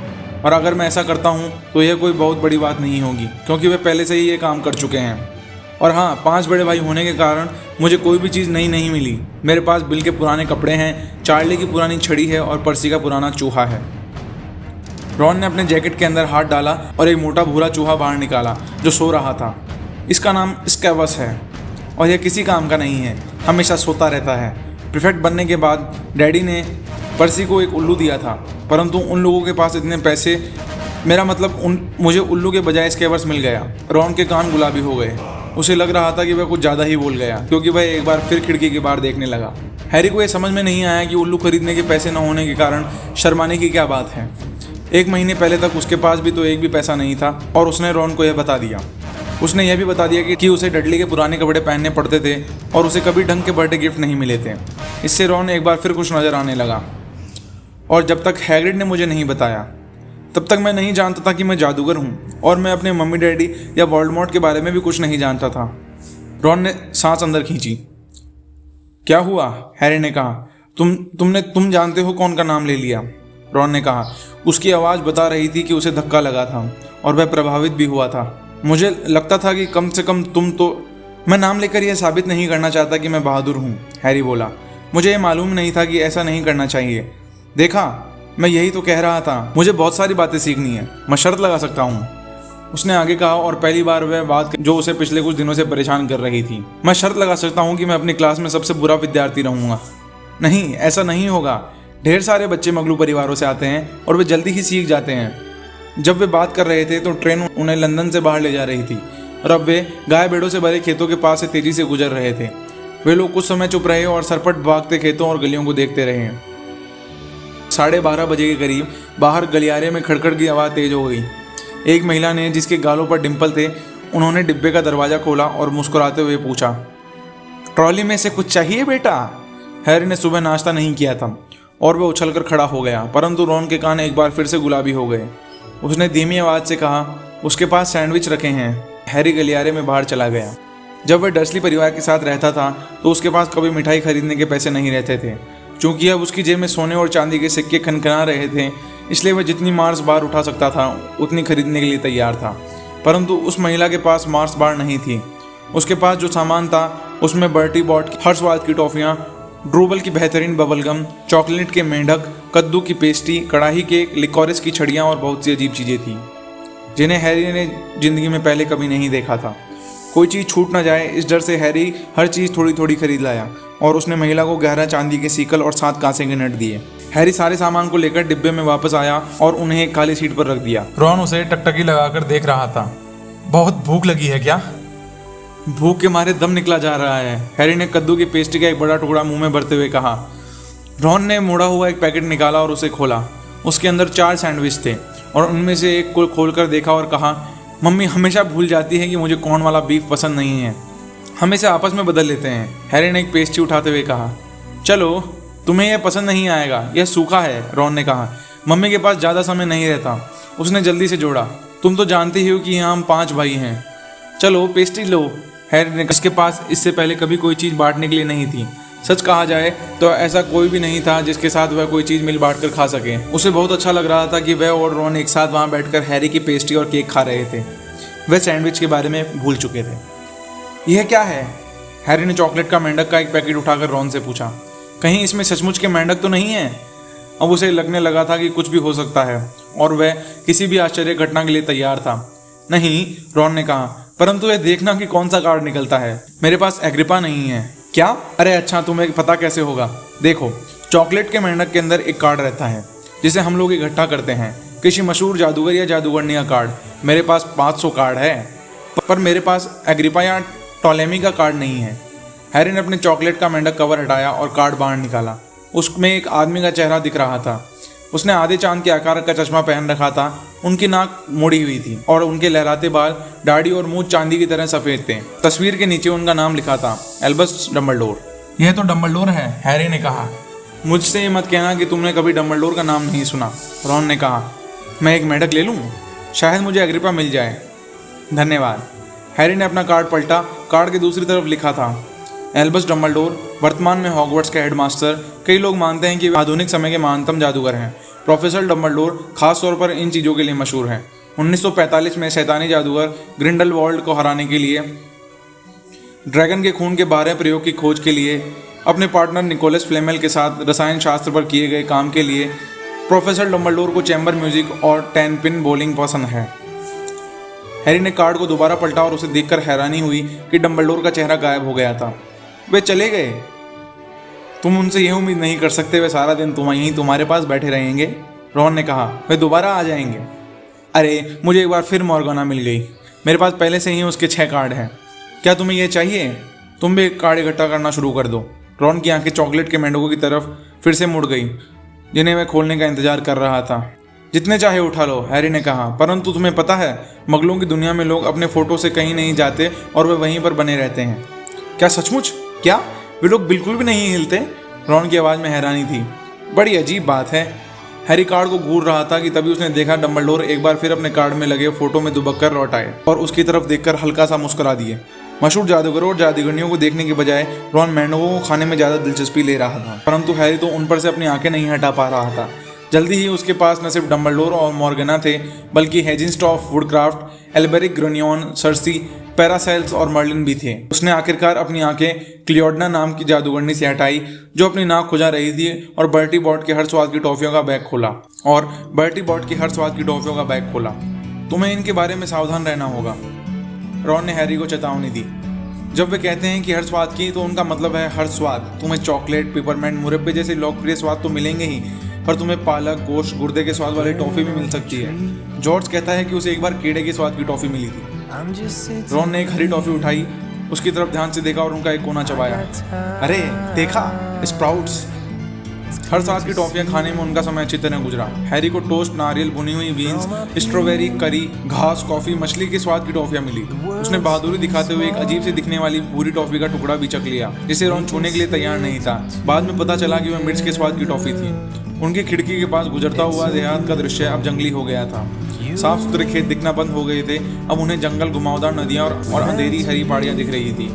A: और अगर मैं ऐसा करता हूं तो यह कोई बहुत बड़ी बात नहीं होगी, क्योंकि वे पहले से ही ये काम कर चुके हैं। और हाँ, 5 बड़े भाई होने के कारण मुझे कोई भी चीज़ नई नहीं मिली। मेरे पास बिल के पुराने कपड़े हैं, चार्ली की पुरानी छड़ी है और पर्सी का पुराना चूहा है। रॉन ने अपने जैकेट के अंदर हाथ डाला और एक मोटा भूरा चूहा बाहर निकाला जो सो रहा था। इसका नाम स्कैवस है और यह किसी काम का नहीं है, हमेशा सोता रहता है। प्रीफेक्ट बनने के बाद डैडी ने पर्सी को एक उल्लू दिया था, परंतु उन लोगों के पास इतने पैसे, मेरा मतलब मुझे उल्लू के बजाय स्कैवस मिल गया। रॉन के कान गुलाबी हो गए। उसे लग रहा था कि वह कुछ ज़्यादा ही बोल गया, क्योंकि वह एक बार फिर खिड़की के बाहर देखने लगा। हैरी को यह समझ में नहीं आया कि उल्लू खरीदने के पैसे न होने के कारण शर्माने की क्या बात है। 1 महीने पहले तक उसके पास भी तो एक भी पैसा नहीं था, और उसने रॉन को यह बता दिया। उसने यह भी बता दिया कि उसे डडली के पुराने कपड़े पहनने पड़ते थे और उसे कभी ढंग के बर्थडे गिफ्ट नहीं मिले थे। इससे रॉन एक बार फिर खुश नज़र आने लगा। और जब तक हैग्रिड ने मुझे नहीं बताया, तब तक मैं नहीं जानता था कि मैं जादूगर हूँ, और मैं अपने मम्मी डैडी या वोल्डेमॉर्ट के बारे में भी कुछ नहीं जानता था। रॉन ने सांस अंदर खींची। क्या हुआ? हैरी ने कहा। तुम जानते हो कौन का नाम ले लिया? रॉन ने कहा। उसकी आवाज़ बता रही थी कि उसे धक्का लगा था और वह प्रभावित भी हुआ था। मुझे लगता था कि कम से कम तुम तो। मैं नाम लेकर यह साबित नहीं करना चाहता कि मैं बहादुर हूँ, हैरी बोला। मुझे ये मालूम नहीं था कि ऐसा नहीं करना चाहिए। देखा, मैं यही तो कह रहा था, मुझे बहुत सारी बातें सीखनी है, मैं शर्त लगा सकता हूँ, उसने आगे कहा। और पहली बार वह बात जो उसे पिछले कुछ दिनों से परेशान कर रही थी। मैं शर्त लगा सकता हूँ कि मैं अपनी क्लास में सबसे बुरा विद्यार्थी रहूंगा। नहीं, ऐसा नहीं होगा। ढेर सारे बच्चे मगलू परिवारों से आते हैं और वे जल्दी ही सीख जाते हैं। जब वे बात कर रहे थे तो ट्रेन उन्हें लंदन से बाहर ले जा रही थी और अब वे गाय भेड़ों से भरे खेतों के पास से तेजी से गुजर रहे थे। वे लोग कुछ समय चुप रहे और सरपट भागते खेतों और गलियों को देखते रहे। 12:30 बजे के करीब बाहर गलियारे में खड़खड़ की आवाज़ तेज हो गई। एक महिला ने, जिसके गालों पर डिंपल थे, उन्होंने डिब्बे का दरवाज़ा खोला और मुस्कुराते हुए पूछा, ट्रॉली में से कुछ चाहिए बेटा? हैरी ने सुबह नाश्ता नहीं किया था और वह उछलकर खड़ा हो गया, परंतु रॉन के कान एक बार फिर से गुलाबी हो गए। उसने धीमी आवाज़ से कहा, उसके पास सैंडविच रखे हैं। हैरी गलियारे में बाहर चला गया। जब वह डर्सली परिवार के साथ रहता था तो उसके पास कभी मिठाई खरीदने के पैसे नहीं रहते थे। चूँकि अब उसकी जेब में सोने और चांदी के सिक्के खनखना रहे थे, इसलिए वह जितनी मार्स बार उठा सकता था उतनी खरीदने के लिए तैयार था। परंतु उस महिला के पास मार्स बार नहीं थी। उसके पास जो सामान था उसमें बर्टी बॉट की हर स्वाद की टॉफ़ियाँ, ड्रूबल की बेहतरीन बबलगम, चॉकलेट के मेंढक, कद्दू की पेस्ट्री, कड़ाही केक, लिकोरिस की छड़ियाँ और बहुत सी अजीब चीज़ें थीं जिन्हें हैरी ने ज़िंदगी में पहले कभी नहीं देखा था। कोई चीज़ छूट ना जाए, इस डर से हैरी हर चीज़ थोड़ी थोड़ी खरीद लाया और उसने महिला को 11 चांदी के सीकल और 7 कांसे के नट दिए। हैरी सारे सामान को लेकर डिब्बे में वापस आया और उन्हें एक खाली सीट पर रख दिया। रॉन उसे टकटकी लगाकर देख रहा था। बहुत भूख लगी है क्या? भूख के मारे दम निकला जा रहा है, हैरी ने कद्दू की पेस्ट्री का एक बड़ा टुकड़ा मुंह में भरते हुए कहा। रॉन ने मुड़ा हुआ एक पैकेट निकाला और उसे खोला। उसके अंदर 4 सैंडविच थे और उनमें से एक को खोलकर देखा और कहा, मम्मी हमेशा भूल जाती है कि मुझे कौन वाला बीफ पसंद नहीं है। हम इसे आपस में बदल लेते हैं, हैरी ने एक पेस्ट्री उठाते हुए कहा। चलो, तुम्हें यह पसंद नहीं आएगा, यह सूखा है, रॉन ने कहा। मम्मी के पास ज़्यादा समय नहीं रहता, उसने जल्दी से जोड़ा। तुम तो जानती ही हो कि यहाँ हम 5 भाई हैं। चलो पेस्ट्री लो, हैरी ने। इसके पास इससे पहले कभी कोई चीज़ बांटने के लिए नहीं थी। सच कहा जाए तो ऐसा कोई भी नहीं था जिसके साथ वह कोई चीज़ मिल बांट कर खा सके। उसे बहुत अच्छा लग रहा था कि वह और रॉन एक साथ वहाँ बैठकर हैरी की पेस्ट्री और केक खा रहे थे। वह सैंडविच के बारे में भूल चुके थे। यह क्या है? हैरी ने चॉकलेट का मेंढक का एक पैकेट उठाकर रॉन से पूछा। कहीं इसमें सचमुच के मेंढक तो नहीं है? अब उसे लगने लगा था कि कुछ भी हो सकता है और वह किसी भी आश्चर्य घटना के लिए तैयार था। नहीं, रॉन ने कहा, परंतु यह देखना कि कौन सा कार्ड निकलता है। मेरे पास एग्रिपा नहीं है। क्या? अरे अच्छा, तुम्हें पता कैसे होगा? देखो, चॉकलेट के मेंढक के अंदर एक कार्ड रहता है जिसे हम लोग इकट्ठा करते हैं, किसी मशहूर जादूगर या जादूगरनी का कार्ड। मेरे पास 500 कार्ड है, पर मेरे पास एग्रिपा या टॉलेमी का कार्ड नहीं है। हैरी ने अपने चॉकलेट का मेंढक कवर हटाया और कार्ड बाहर निकाला। उसमें एक आदमी का चेहरा दिख रहा था। उसने आधे चांद के आकार का चश्मा पहन रखा था, उनकी नाक मुड़ी हुई थी और उनके लहराते बाल, दाढ़ी और मुंह चांदी की तरह सफ़ेद थे। तस्वीर के नीचे उनका नाम लिखा था, एल्बस डम्बलडोर। यह तो डम्बलडोर है, हैरी ने कहा। मुझसे ये मत कहना कि तुमने कभी डम्बलडोर का नाम नहीं सुना, रॉन ने कहा। मैं एक मेंढक ले लूँ? शायद मुझे एग्रिपा मिल जाए। धन्यवाद। हैरी ने अपना कार्ड पलटा। कार्ड की दूसरी तरफ लिखा था, एल्बस डम्बलडोर, वर्तमान में हॉगवर्ट्स के हेडमास्टर। कई लोग मानते हैं कि वे आधुनिक समय के महानतम जादूगर हैं। प्रोफेसर डम्बलडोर खास तौर पर इन चीज़ों के लिए मशहूर हैं। 1945 में शैतानी जादूगर ग्रिंडलवाल्ड को हराने के लिए, ड्रैगन के खून के 12 प्रयोग की खोज के लिए, अपने पार्टनर निकोलस फ्लेमेल के साथ रसायन शास्त्र पर किए गए काम के लिए, प्रोफेसर डम्बलडोर को चैम्बर म्यूजिक और 10 पिन बॉलिंग पसंद है। हैरी ने कार्ड को दोबारा पलटा और उसे देखकर हैरानी हुई कि डम्बलडोर का चेहरा गायब हो गया था। वे चले गए। तुम उनसे यह उम्मीद नहीं कर सकते वे सारा दिन यहीं तुम्हारे पास बैठे रहेंगे, रॉन ने कहा। वे दोबारा आ जाएंगे। अरे, मुझे एक बार फिर मॉर्गाना मिल गई। मेरे पास पहले से ही उसके 6 कार्ड हैं। क्या तुम्हें यह चाहिए? तुम भी कार्ड इकट्ठा करना शुरू कर दो। रॉन की आंखें चॉकलेट के मेंढकों की तरफ फिर से मुड़ गई जिन्हें वह खोलने का इंतजार कर रहा था। जितने चाहे उठा लो, हैरी ने कहा, परंतु तुम्हें पता है मगलों की दुनिया में लोग अपने फ़ोटो से कहीं नहीं जाते और वे वहीं पर बने रहते हैं। क्या सचमुच? क्या वे लोग बिल्कुल भी नहीं हिलते? रॉन की आवाज़ में हैरानी थी। बड़ी अजीब बात है। हैरी कार्ड को घूर रहा था कि तभी उसने देखा डम्बलडोर एक बार फिर अपने कार्ड में लगे फोटो में दुबक कर लौट आए और उसकी तरफ देखकर हल्का सा मुस्कुरा दिए। मशहूर जादूगरों और जादूगरनियों को देखने के बजाय रॉन मेंढकों को खाने में ज़्यादा दिलचस्पी ले रहा था, परंतु हैरी तो उन पर से अपनी आंखें नहीं हटा पा रहा था। जल्दी ही उसके पास न सिर्फ डम्बलडोर और मॉर्गना थे, बल्कि हेजिंस्टॉफ, वुडक्राफ्ट, एल्बेरिक ग्रोनियन, सर्सी, पैरासेल्स और मर्लिन भी थे। उसने आखिरकार अपनी आंखें क्लियोडना नाम की जादूगरनी से हटाई जो अपनी नाक खुजा रही थी और बर्टी बॉट के हर स्वाद की टॉफियों का बैग खोला। तुम्हें इनके बारे में सावधान रहना होगा, रॉन ने हैरी को चेतावनी दी। जब वे कहते हैं कि हर स्वाद की, तो उनका मतलब है हर स्वाद। तुम्हें चॉकलेट, पेपरमेंट, मुरब्बे जैसे लोकप्रिय स्वाद तो मिलेंगे ही, पर तुम्हें पालक, गोश्त, गुर्दे के स्वाद वाली टॉफी भी मिल सकती है। जॉर्ज कहता है कि उसे एक बार कीड़े के स्वाद की टॉफी मिली थी। रॉन ने एक हरी टॉफी उठाई, उसकी तरफ ध्यान से देखा और उनका एक कोना चबाया। अरे देखा, स्प्राउट्स। हर स्वाद की टॉफियां खाने में उनका समय अच्छी तरह गुजरा। हैरी को टोस्ट, नारियल, भुनी हुई बीन्स, स्ट्रॉबेरी, करी, घास, कॉफी, मछली के स्वाद की टॉफियां मिली। उसने बहादुरी दिखाते हुए एक अजीब सी दिखने वाली पूरी टॉफी का टुकड़ा भी चख लिया, जिसे रॉन छूने के लिए तैयार नहीं था। बाद में पता चला कि वह मिर्च के स्वाद की टॉफी थी। उनकी खिड़की के पास गुजरता हुआ देहात का दृश्य अब जंगली हो गया था। साफ सुथरे खेत दिखना बंद हो गए थे। अब उन्हें जंगल, घुमावदार नदियां और अंधेरी हरी पहाड़ियां दिख रही थी।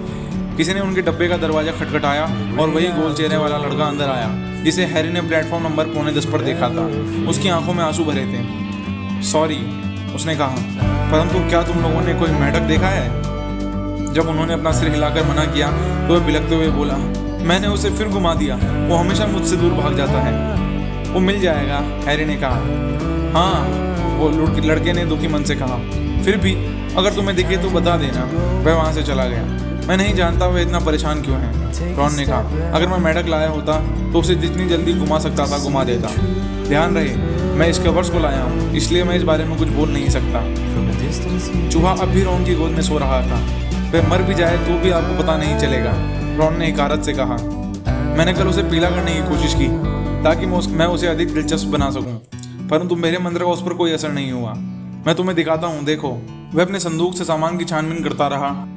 A: किसी ने उनके डब्बे का दरवाजा खटखटाया और वही गोल चेहरे वाला लड़का अंदर आया, जिसे हैरी ने प्लेटफॉर्म नंबर 9:45 पर देखा था। उसकी आंखों में आंसू भरे थे। सॉरी, उसने कहा, परंतु क्या तुम लोगों ने कोई मेढक देखा है? जब उन्होंने अपना सिर हिलाकर मना किया तो वह बिलखते हुए बोला, मैंने उसे फिर घुमा दिया। वो हमेशा मुझसे दूर भाग जाता है। वो मिल जाएगा, हैरी ने कहा। हाँ, वो लड़के ने दुखी मन से कहा। फिर भी अगर तुम्हें दिखे तो बता देना। वह वहाँ से चला गया। मैं नहीं जानता वह इतना परेशान क्यों है, रॉन ने कहा। अगर मैं मेढक लाया होता तो उसे जितनी जल्दी घुमा सकता था घुमा देता। ध्यान रहे, मैं इस कवर्स को लाया हूँ, इसलिए मैं इस बारे में कुछ बोल नहीं सकता। चूहा अब भी रॉन की गोद में सो रहा था। वह मर भी जाए तो भी आपको पता नहीं चलेगा, रॉन ने हिकारत से कहा। मैंने कल उसे पीला करने की कोशिश की ताकि मैं उसे अधिक दिलचस्प बना सकूं, परंतु मेरे मंत्र का उस पर कोई असर नहीं हुआ। मैं तुम्हें दिखाता हूँ, देखो। वह अपने संदूक से सामान की छानबीन करता रहा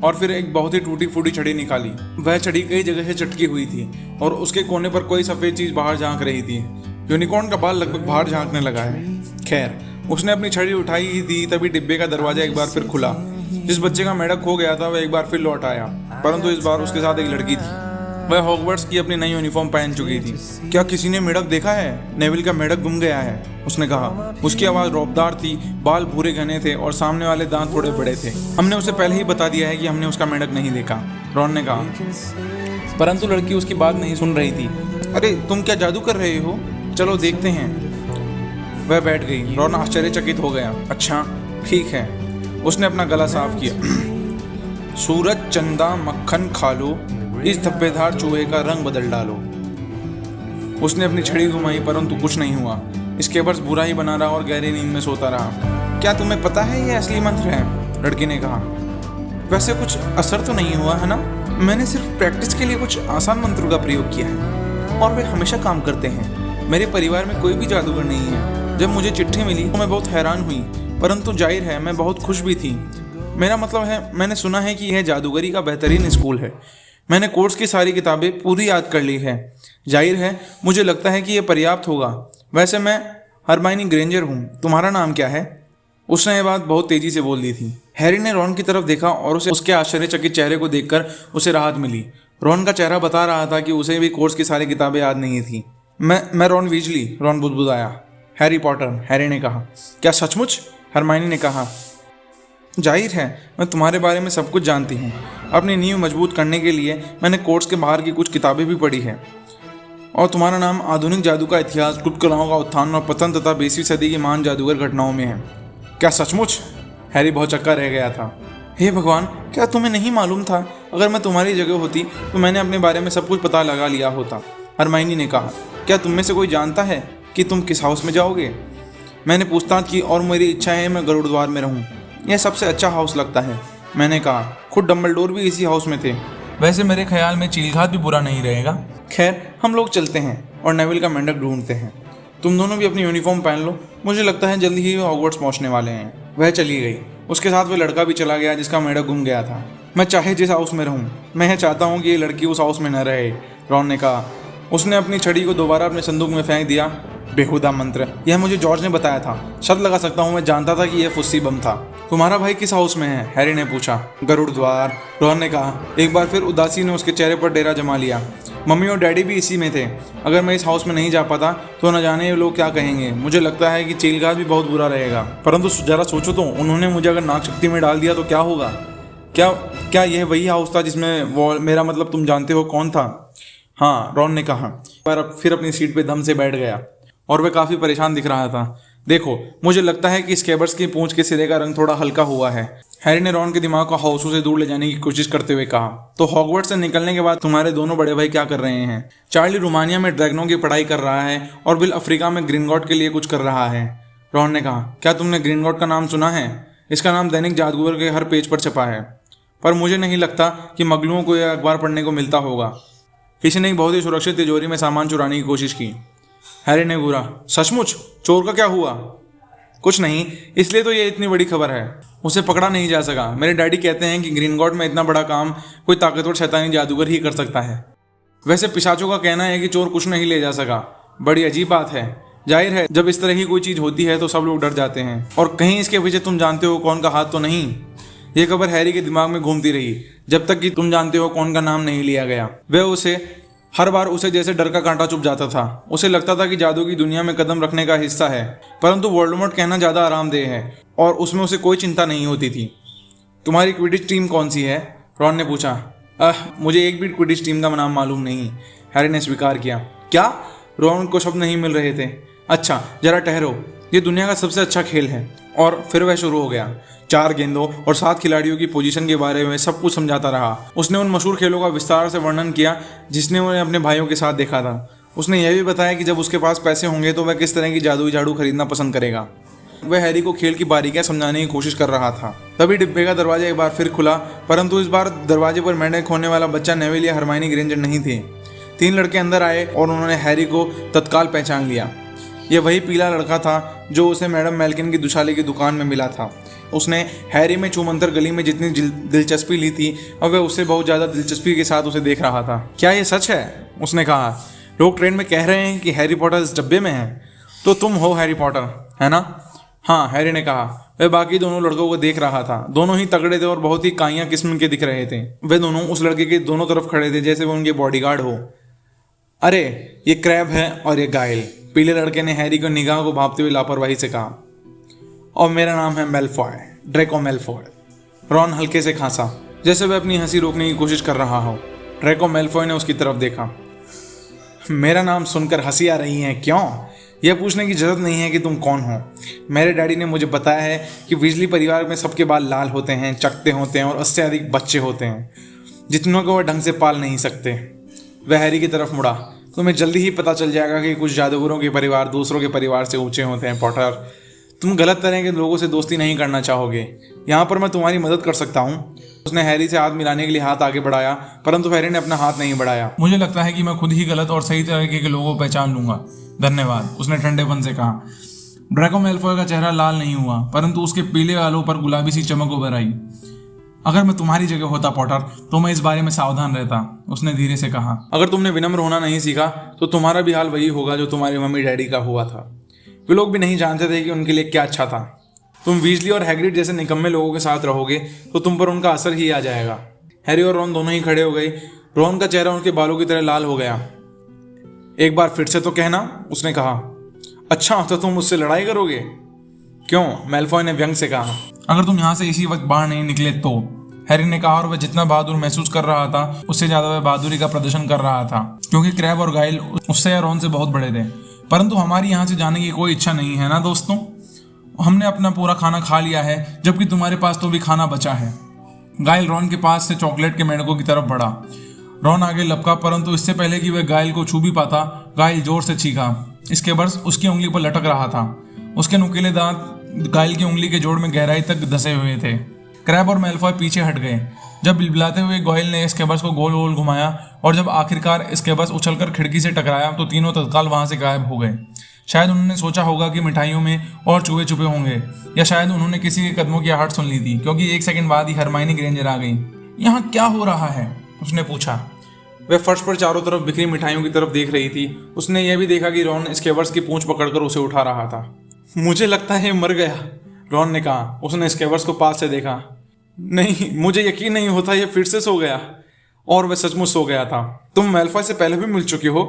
A: और फिर एक बहुत ही टूटी फूटी छड़ी निकाली। वह छड़ी कई जगह से चटकी हुई थी और उसके कोने पर कोई सफेद चीज बाहर झांक रही थी। यूनिकॉर्न का बाल लगभग बाहर झांकने लगा है। खैर, उसने अपनी छड़ी उठाई ही थी, तभी डिब्बे का दरवाजा एक बार फिर खुला। जिस बच्चे का मेढक खो गया था वह एक बार फिर लौट आया, परंतु इस बार उसके साथ एक लड़की थी। वह हॉगवर्ट्स की अपनी नई यूनिफॉर्म पहन चुकी थी। क्या किसी ने मेढक देखा है? नेविल का मेढक गुम गया है, उसने कहा। उसकी आवाज़ रौबदार थी, बाल भूरे घने थे और सामने वाले दांत थोड़े बड़े थे। हमने उसे पहले ही बता दिया है कि हमने उसका मेढक नहीं देखा, रॉन ने कहा। परंतु लड़की उसकी बात नहीं सुन रही थी। अरे तुम क्या जादू कर रहे हो? चलो देखते हैं। वह बैठ गई। रॉन आश्चर्यचकित हो गया। अच्छा ठीक है। उसने अपना गला साफ किया। सूरज, चंदा, मक्खन खा लो, इस धब्बेदार चूहे का रंग बदल डालो। उसने अपनी छड़ी घुमाई, परंतु कुछ नहीं हुआ। इसके बर्स बुरा ही बना रहा और गहरी नींद में सोता रहा। क्या तुम्हें पता है ये असली मंत्र है? लड़की ने कहा। वैसे कुछ असर तो नहीं हुआ है ना? मैंने सिर्फ प्रैक्टिस के लिए कुछ आसान मंत्रों का प्रयोग किया है और वे हमेशा काम करते हैं। मेरे परिवार में कोई भी जादूगर नहीं है। जब मुझे चिट्ठी मिली तो मैं बहुत हैरान हुई, परंतु जाहिर है मैं बहुत खुश भी थी। मेरा मतलब है, मैंने सुना है कि यह जादूगरी का बेहतरीन स्कूल है। मैंने कोर्स की सारी किताबें पूरी याद कर ली है। जाहिर है मुझे लगता है कि यह पर्याप्त होगा। वैसे मैं हरमाइनी ग्रेंजर हूँ। तुम्हारा नाम क्या है? उसने ये बात बहुत तेजी से बोल दी थी। हैरी ने रॉन की तरफ देखा और उसे उसके आश्चर्यचकित चेहरे को देखकर उसे राहत मिली। रॉन का चेहरा बता रहा था कि उसे भी कोर्स की सारी किताबें याद नहीं थी। मैं रॉन वीजली, रॉन बुदबुदाया। हैरी पॉटर, हैरी ने कहा। क्या सचमुच? हरमाइनी ने कहा। जाहिर है मैं तुम्हारे बारे में सब कुछ जानती हूँ। अपनी नींव मजबूत करने के लिए मैंने कोर्स के बाहर की कुछ किताबें भी पढ़ी है। और तुम्हारा नाम आधुनिक जादू का इतिहास, गुप्त कलाओं का उत्थान और पतन तथा 20वीं सदी की महान जादूगर घटनाओं में है। क्या सचमुच? हैरी बहुत चक्का रह गया था। हे भगवान, क्या तुम्हें नहीं मालूम था? अगर मैं तुम्हारी जगह होती तो मैंने अपने बारे में सब कुछ पता लगा लिया होता, हरमाइनी ने कहा। क्या तुम में से कोई जानता है कि तुम किस हाउस में जाओगे? मैंने पूछताछ की और मेरी इच्छा है मैं गरुड़ द्वार में रहूं। यह सबसे अच्छा हाउस लगता है, मैंने कहा। खुद डम्बलडोर भी इसी हाउस में थे। वैसे मेरे ख्याल में चीलघात भी बुरा नहीं रहेगा। खैर, हम लोग चलते हैं और नेविल का मेंढक ढूंढते हैं। तुम दोनों भी अपनी यूनिफॉर्म पहन लो। मुझे लगता है जल्दी ही हॉगवर्ट्स पहुंचने वाले हैं। वह चली गई। उसके साथ वह लड़का भी चला गया जिसका मेंढक गुम गया था। मैं चाहे जिस हाउस में रहूं, मैं यह चाहता हूं कि ये लड़की उस हाउस में न रहे, रॉन ने कहा। उसने अपनी छड़ी को दोबारा अपने संदूक में फेंक दिया। बेहुदा मंत्र, यह मुझे जॉर्ज ने बताया था। शर्त लगा सकता हूँ मैं जानता था कि यह फुस्सी बम था। तुम्हारा भाई किस हाउस में है? हैरी ने पूछा। गरुड़ द्वार, रॉन ने कहा। एक बार फिर उदासी ने उसके चेहरे पर डेरा जमा लिया। मम्मी और डैडी भी इसी में थे। अगर मैं इस हाउस में नहीं जा पाता तो न जाने ये लोग क्या कहेंगे। मुझे लगता है कि चीलघात भी बहुत बुरा रहेगा। परंतु जरा सोचो तो, उन्होंने मुझे अगर नाग शक्ति में डाल दिया तो क्या होगा? क्या क्या यह वही हाउस था जिसमें वो मेरा मतलब तुम जानते हो कौन था? हाँ, रॉन ने कहा, पर फिर अपनी सीट पे दम से बैठ गया और वह काफ़ी परेशान दिख रहा था। देखो, मुझे लगता है कि स्कैबर्स की पूंछ के सिरे का रंग थोड़ा हल्का हुआ है। हैरी ने रॉन के दिमाग को हाउसों से दूर ले जाने की कोशिश करते हुए कहा। तो हॉगवर्ट्स से निकलने के बाद तुम्हारे दोनों बड़े भाई क्या कर रहे हैं? चार्ली रोमानिया में ड्रैगनों की पढ़ाई कर रहा है और बिल अफ्रीका में ग्रीनगॉट के लिए कुछ कर रहा है। रॉन ने कहा, क्या तुमने ग्रीनगॉट का नाम सुना है? इसका नाम दैनिक जादूगर के हर पेज पर छपा है, पर मुझे नहीं लगता कि मगलुओं को यह अखबार पढ़ने को मिलता होगा। किसी ने एक बहुत ही सुरक्षित तिजोरी में सामान चुराने की कोशिश की। हैरी ने घूरा, सचमुच? चोर का क्या हुआ? कुछ नहीं, इसलिए तो ये इतनी बड़ी खबर है। उसे पकड़ा नहीं जा सका। मेरे डैडी कहते हैं कि ग्रीनगॉट में इतना बड़ा काम कोई ताकतवर शैतानी जादूगर ही कर सकता है। वैसे पिशाचों का कहना है कि चोर कुछ नहीं ले जा सका। बड़ी अजीब बात है। जाहिर है, जब इस तरह की कोई चीज़ होती है तो सब लोग डर जाते हैं। और कहीं इसके पीछे तुम जानते हो कौन का हाथ तो नहीं? ये खबर हैरी के दिमाग में घूमती रही जब तक कि तुम जानते हो कौन का नाम नहीं लिया गया। हर बार उसे जैसे डर का कांटा चुभ जाता था। उसे लगता था कि जादू की दुनिया में कदम रखने का हिस्सा है, परंतु वोल्डेमॉर्ट कहना ज़्यादा आरामदेह है और उसमें उसे कोई चिंता नहीं होती थी। तुम्हारी क्विडिच टीम कौन सी है? रॉन ने पूछा। मुझे एक भी क्विडिच टीम का नाम मालूम नहीं, हैरी ने स्वीकार किया। क्या? रॉन को शब्द नहीं मिल रहे थे। अच्छा, जरा ठहरो, ये दुनिया का सबसे अच्छा खेल है। और फिर वह शुरू हो गया। 4 गेंदों और 7 खिलाड़ियों की पोजीशन के बारे में सब कुछ समझाता रहा। उसने उन मशहूर खेलों का विस्तार से वर्णन किया जिसने उन्हें अपने भाइयों के साथ देखा था। उसने यह भी बताया कि जब उसके पास पैसे होंगे तो वह किस तरह की जादुई झाड़ू खरीदना पसंद करेगा। वह हैरी को खेल की बारीकियां समझाने की कोशिश कर रहा था। तभी डिब्बे का दरवाजा एक बार फिर खुला, परंतु इस बार दरवाजे पर मेंढक होने वाला बच्चा नेविल या हरमाइनी ग्रेंजर नहीं थे। 3 लड़के अंदर आए और उन्होंने हैरी को तत्काल पहचान लिया। यह वही पीला लड़का था जो उसे मैडम मेल्किन की दुशाले की दुकान में मिला था। उसने हैरी में छूमंतर गली में जितनी दिलचस्पी ली थी, अब वह उससे बहुत ज़्यादा दिलचस्पी के साथ उसे देख रहा था। क्या ये सच है? उसने कहा। लोग ट्रेन में कह रहे हैं कि हैरी पॉटर इस डब्बे में है। तो तुम हो हैरी पॉटर, है ना? हाँ, हैरी ने कहा। वह बाकी दोनों लड़कों को देख रहा था। दोनों ही तगड़े थे और बहुत ही काइयाँ किस्म के दिख रहे थे। वे दोनों उस लड़के के दोनों तरफ खड़े थे जैसे वो उनके बॉडीगार्ड हो। अरे, ये क्रैब है और ये गाइल, पीले लड़के ने हैरी को निगाह को भांपते हुए लापरवाही से कहा। और मेरा नाम है मेलफॉय, ड्रैको मेलफॉय। रॉन हल्के से खांसा, जैसे वह अपनी हंसी रोकने की कोशिश कर रहा हो। ड्रैको मेलफॉय ने उसकी तरफ देखा। मेरा नाम सुनकर हंसी आ रही है क्यों? यह पूछने की जरूरत नहीं है कि तुम कौन हो। मेरे डैडी ने मुझे बताया है कि वीजली परिवार में सबके बाल लाल होते हैं, चकते होते हैं और उससे अधिक बच्चे होते हैं, जितनों को वह ढंग से पाल नहीं सकते। वह हैरी की तरफ मुड़ा। तुम्हें जल्दी ही पता चल जाएगा कि कुछ जादूगरों के परिवार दूसरों के परिवार से ऊंचे होते हैं पॉटर। तुम गलत तरह के लोगों से दोस्ती नहीं करना चाहोगे। यहाँ पर मैं तुम्हारी मदद कर सकता हूँ। उसने हैरी से हाथ मिलाने के लिए हाथ आगे बढ़ाया, परंतु हैरी ने अपना हाथ नहीं बढ़ाया। मुझे लगता है कि मैं खुद ही गलत और सही तरीके के लोगों को पहचान लूंगा। धन्यवाद, उसने ठंडेपन से कहा। ड्रैको मेलफॉय का चेहरा लाल नहीं हुआ, परंतु उसके पीले बालों पर गुलाबी सी चमक उभर आई। अगर मैं तुम्हारी जगह होता पॉटर तो मैं इस बारे में सावधान रहता, उसने धीरे से कहा। अगर तुमने विनम्र होना नहीं सीखा तो तुम्हारा भी हाल वही होगा जो तुम्हारी मम्मी डैडी का हुआ था। वे लोग भी नहीं जानते थे कि उनके लिए क्या अच्छा था। तुम वीजली और हैग्रिड जैसे निकम्मे लोगों के साथ रहोगे तो तुम पर उनका असर ही आ जाएगा। हैरी और रॉन दोनों ही खड़े हो गए। रॉन का चेहरा उनके बालों की तरह लाल हो गया। एक बार फिर से तो कहना, उसने कहा। अच्छा, तो तुम मुझसे लड़ाई करोगे? क्यों? मेलफॉय ने व्यंग से कहा। अगर तुम यहाँ से इसी वक्त बाहर नहीं निकले तो, हैरी ने कहा, और वह जितना बहादुर महसूस कर रहा था उससे ज्यादा वह बहादुरी का प्रदर्शन कर रहा था, क्योंकि क्रैब और गाइल उससे या रॉन से बहुत बड़े थे। परंतु हमारी यहाँ से जाने की कोई इच्छा नहीं है ना दोस्तों। हमने अपना पूरा खाना खा लिया है, जबकि तुम्हारे पास तो भी खाना बचा है। गाइल रॉन के पास से चॉकलेट के मेंढकों की तरफ बढ़ा। रॉन आगे लपका, परंतु इससे पहले कि वह गाइल को छू भी पाता, गाइल जोर से चीखा। इसके बर्स उसकी उंगली पर लटक रहा था। उसके नुकीले दांत गाइल की उंगली के जोड़ में गहराई तक धंसे हुए थे। क्रैब और मेलफॉय पीछे हट गए। जब बिलबिलाते हुए गाइल ने स्केबर्स को गोल गोल घुमाया और जब आखिरकार स्केबर्स उछलकर खिड़की से टकराया तो तीनों तत्काल वहां से गायब हो गए। शायद उन्होंने सोचा होगा कि मिठाइयों में और चूहे छुपे होंगे, या शायद उन्होंने किसी के कदमों की आहट सुन ली थी, क्योंकि 1 सेकंड बाद ही हरमाइनी ग्रेंजर आ गई। यहाँ क्या हो रहा है? उसने पूछा। वह फर्श पर चारों तरफ बिखरी मिठाइयों की तरफ देख रही थी। उसने यह भी देखा कि रॉन स्केबर्स की पूंछ पकड़कर उसे उठा रहा था। मुझे लगता है मर गया, रॉन ने कहा। उसने स्केबर्स को पास से देखा। नहीं, मुझे यकीन नहीं होता ये फिर से सो गया। और वह सचमुच सो गया था। तुम मेलफॉय से पहले भी मिल चुकी हो,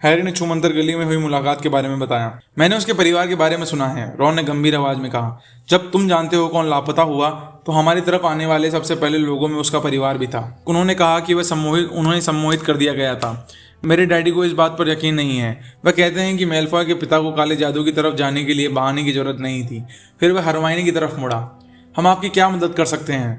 A: हैरी ने छूमंतर गली में हुई मुलाकात के बारे में बताया। मैंने उसके परिवार के बारे में सुना है, रॉन ने गंभीर आवाज में कहा। जब तुम जानते हो कौन लापता हुआ तो हमारी तरफ आने वाले सबसे पहले लोगों में उसका परिवार भी था। उन्होंने कहा कि उन्हें सम्मोहित कर दिया गया था। मेरे डैडी को इस बात पर यकीन नहीं है। वह कहते हैं कि मैलफॉय के पिता को काले जादू की तरफ जाने के लिए बहाने की जरूरत नहीं थी। फिर वह हरमाइनी की तरफ मुड़ा। हम आपकी क्या मदद कर सकते हैं?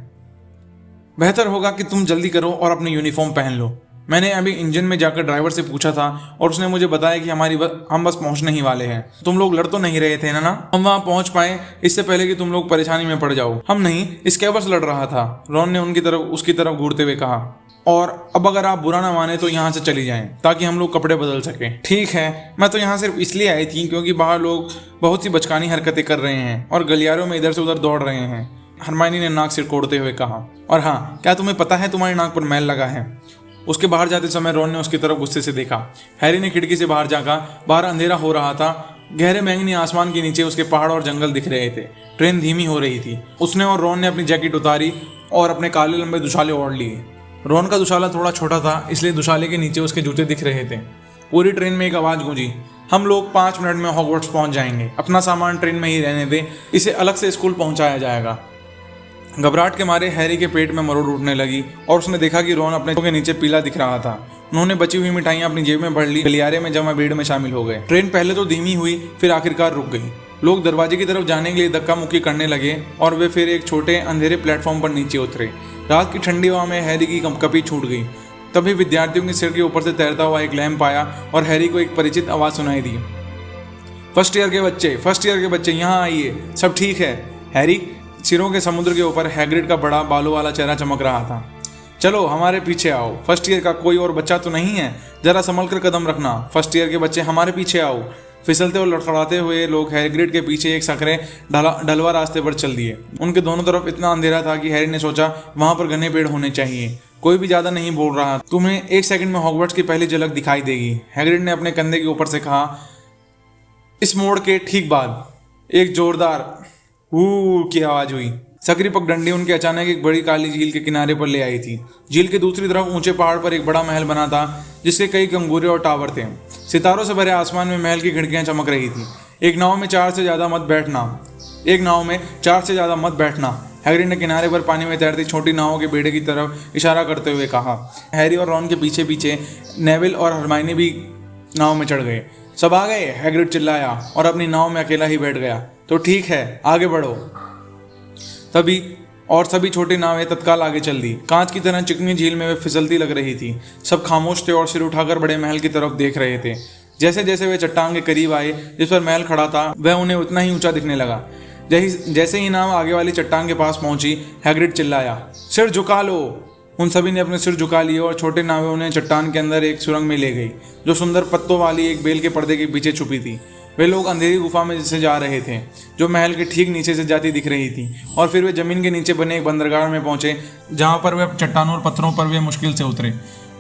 A: बेहतर होगा कि तुम जल्दी करो और अपनी यूनिफॉर्म पहन लो। मैंने अभी इंजन में जाकर ड्राइवर से पूछा था और उसने मुझे बताया कि हम बस पहुंचने ही वाले हैं। तुम लोग लड़ तो नहीं रहे थे ना? हम वहां पहुंच पाए इससे पहले कि तुम लोग परेशानी में पड़ जाओ। हम नहीं, स्कैबर्स लड़ रहा था, रॉन ने उसकी तरफ घूरते हुए कहा। और अब अगर आप बुरा ना माने तो यहाँ से चली जाएं ताकि हम लोग कपड़े बदल सकें। ठीक है, मैं तो यहाँ सिर्फ इसलिए आई थी क्योंकि बाहर लोग बहुत सी बचकानी हरकतें कर रहे हैं और गलियारों में इधर से उधर दौड़ रहे हैं, हरमाइनी ने नाक सिरकोड़ते हुए कहा। और हाँ, क्या तुम्हें पता है तुम्हारी नाक पर मैल लगा है? उसके बाहर जाते समय रॉन ने उसकी तरफ गुस्से से देखा। हैरी ने खिड़की से बाहर झांका। बाहर अंधेरा हो रहा था। गहरे बैंगनी आसमान के नीचे उसके पहाड़ और जंगल दिख रहे थे। ट्रेन धीमी हो रही थी। उसने और रॉन ने अपनी जैकेट उतारी और अपने काले लंबे दुशाले ओढ़ लिए। रॉन का दुशाला थोड़ा छोटा था, इसलिए दुशाले के नीचे उसके जूते दिख रहे थे। पूरी ट्रेन में एक आवाज़ गूंजी, हम लोग 5 मिनट में हॉगवर्ट्स पहुंच जाएंगे। अपना सामान ट्रेन में ही रहने दे, इसे अलग से स्कूल पहुंचाया जाएगा। घबराहट के मारे हैरी के पेट में मरोड़ उठने लगी और उसने देखा कि रॉन अपने के नीचे पीला दिख रहा था। उन्होंने बची हुई मिठाइयां अपनी जेब में भर ली, गलियारे में जमा भीड़ में शामिल हो गए। ट्रेन पहले तो धीमी हुई, फिर आखिरकार रुक गई। लोग दरवाजे की तरफ जाने के लिए धक्का मुक्की करने लगे और वे फिर एक छोटे अंधेरे प्लेटफॉर्म पर नीचे उतरे। रात की ठंडी हवा में हैरी की कंपकपी छूट गई। तभी विद्यार्थियों के सिर के ऊपर से तैरता हुआ एक लैंप आया और हैरी को एक परिचित आवाज़ सुनाई दी। फर्स्ट ईयर के बच्चे यहाँ आइए, सब ठीक है। हैरी, सिरों के समुद्र के ऊपर हैग्रिड का बड़ा बालों वाला चेहरा चमक रहा था। चलो हमारे पीछे आओ। फर्स्ट ईयर का कोई और बच्चा तो नहीं है? जरा संभल कर कदम रखना। फर्स्ट ईयर के बच्चे हमारे पीछे आओ। फिसलते और लड़खड़ाते हुए लोग हैग्रिड के पीछे एक सकरे ढलवा रास्ते पर चल दिए। उनके दोनों तरफ इतना अंधेरा था कि हैरी ने सोचा वहां पर घने पेड़ होने चाहिए। कोई भी ज्यादा नहीं बोल रहा। तुम्हें 1 सेकंड में हॉगवर्ट्स की पहली झलक दिखाई देगी, हैग्रिड ने अपने कंधे के ऊपर से कहा। इस मोड़ के ठीक बाद एक जोरदार की आवाज हुई। सकरी पगडंडी उनके अचानक एक बड़ी काली झील के किनारे पर ले आई थी। झील के दूसरी तरफ ऊंचे पहाड़ पर एक बड़ा महल बना था जिसके कई कंगूरे और टावर थे। सितारों से भरे आसमान में महल की खिड़कियां चमक रही थी। एक नाव में 4 से ज़्यादा मत बैठना। हैरी ने किनारे पर पानी में तैरती छोटी नावों के बेड़े की तरफ इशारा करते हुए कहा। हैरी और रॉन के पीछे पीछे नेविल और हरमाइनी भी नाव में चढ़ गए। सब आ गए, हैग्रिड चिल्लाया और अपनी नाव में अकेला ही बैठ गया। तो ठीक है, आगे बढ़ो। सभी छोटी नावें तत्काल आगे चल दी। कांच की तरह चिकनी झील में वे फिसलती लग रही थी। सब खामोश थे और सिर उठाकर बड़े महल की तरफ देख रहे थे। जैसे जैसे वे चट्टान के करीब आए जिस पर महल खड़ा था, वह उन्हें उतना ही ऊंचा दिखने लगा। जैसे ही नाव आगे वाली चट्टान के पास पहुंची, हैग्रिड चिल्लाया, सिर झुका लो। उन सभी ने अपने सिर झुका लिए और छोटे नावें उन्हें चट्टान के अंदर एक सुरंग में ले गई जो सुंदर पत्तों वाली एक बेल के पर्दे के पीछे छुपी थी। वे लोग अंधेरी गुफा में से जा रहे थे जो महल के ठीक नीचे से जाती दिख रही थी और फिर वे जमीन के नीचे बने एक बंदरगाह में पहुंचे जहां पर वे चट्टानों और पत्थरों पर वे मुश्किल से उतरे।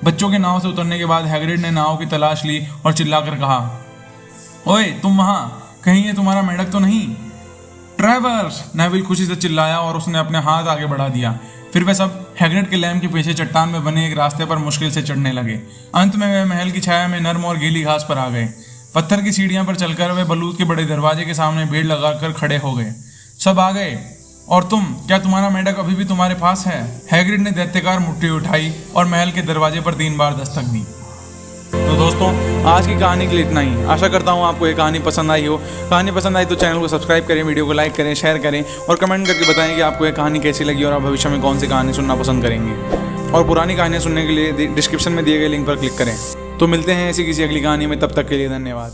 A: बच्चों के नाव से उतरने के बाद हैग्रिड ने नाव की तलाश ली और चिल्लाकर कहा, ओए तुम वहाँ, कहीं ये तुम्हारा मेंढक तो नहीं? ट्रेवर्स, नेविल खुशी से चिल्लाया और उसने अपने हाथ आगे बढ़ा दिया। फिर वे सब हैग्रिड के लैंप के पीछे चट्टान में बने एक रास्ते पर मुश्किल से चढ़ने लगे। अंत में वे महल की छाया में नर्म और गीली घास पर आ गए। पत्थर की सीढ़ियां पर चलकर वे बलूत के बड़े दरवाजे के सामने भीड़ लगाकर खड़े हो गए। सब आ गए। और क्या तुम्हारा मेंढक अभी भी तुम्हारे पास है? हैग्रिड ने दैत्यकार मुट्ठी उठाई और महल के दरवाजे पर 3 बार दस्तक दी। तो दोस्तों, आज की कहानी के लिए इतना ही। आशा करता हूँ आपको ये कहानी पसंद आई हो। कहानी पसंद आई तो चैनल को सब्सक्राइब करें, वीडियो को लाइक करें, शेयर करें और कमेंट करके बताएं कि आपको ये कहानी कैसी लगी और आप भविष्य में कौन सी कहानी सुनना पसंद करेंगे। और पुरानी कहानियाँ सुनने के लिए डिस्क्रिप्शन में दिए गए लिंक पर क्लिक करें। तो मिलते हैं ऐसी किसी अगली कहानी में, तब तक के लिए धन्यवाद।